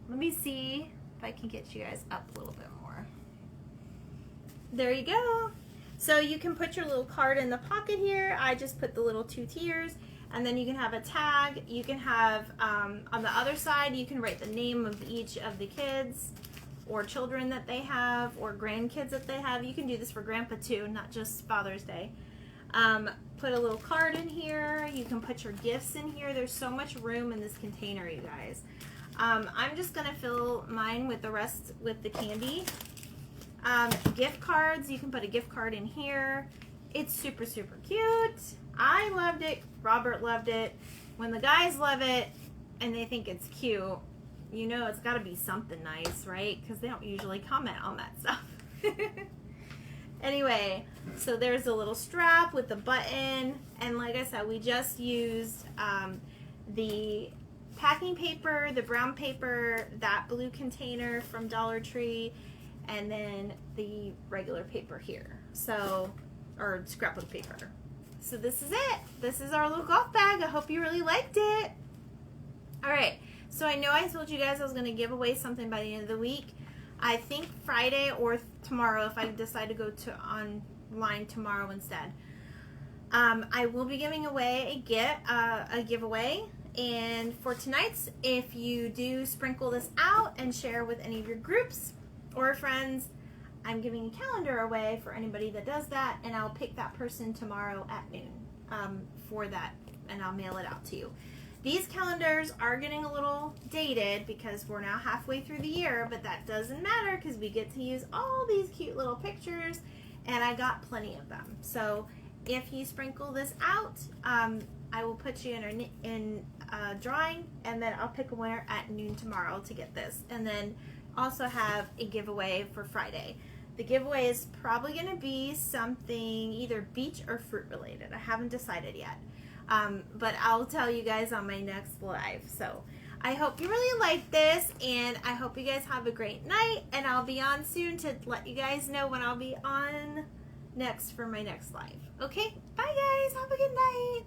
[SPEAKER 1] let me see if I can get you guys up a little bit more. There you go. So you can put your little card in the pocket here. I just put the little 2 tiers, and then you can have a tag. You can have, on the other side, you can write the name of each of the kids or children that they have or grandkids that they have. You can do this for Grandpa too, not just Father's Day. Put a little card in here. You can put your gifts in here. There's so much room in this container, you guys. I'm just gonna fill mine with the rest with the candy. Gift cards, you can put a gift card in here. It's super, super cute. I loved it. Robert loved it. When the guys love it and they think it's cute, you know it's got to be something nice, right? Because they don't usually comment on that stuff. Anyway, so there's a little strap with the button, and like I said, we just used the packing paper, the brown paper, that blue container from Dollar Tree, and then the regular paper here. So, or scrapbook paper. So this is it. This is our little golf bag. I hope you really liked it. All right. So I know I told you guys I was going to give away something by the end of the week. I think Friday or tomorrow, if I decide to go to online tomorrow instead. I will be giving away a giveaway. And for tonight's, if you do sprinkle this out and share with any of your groups or friends, I'm giving a calendar away for anybody that does that, and I'll pick that person tomorrow at noon for that, and I'll mail it out to you. These calendars are getting a little dated because we're now halfway through the year, but that doesn't matter because we get to use all these cute little pictures, and I got plenty of them. So if you sprinkle this out, I will put you in a drawing, and then I'll pick a winner at noon tomorrow to get this, and then also have a giveaway for Friday. The giveaway is probably going to be something either beach or fruit related. I haven't decided yet. But I'll tell you guys on my next live. So I hope you really like this, and I hope you guys have a great night, and I'll be on soon to let you guys know when I'll be on next for my next live. Okay? Bye guys. Have a good night.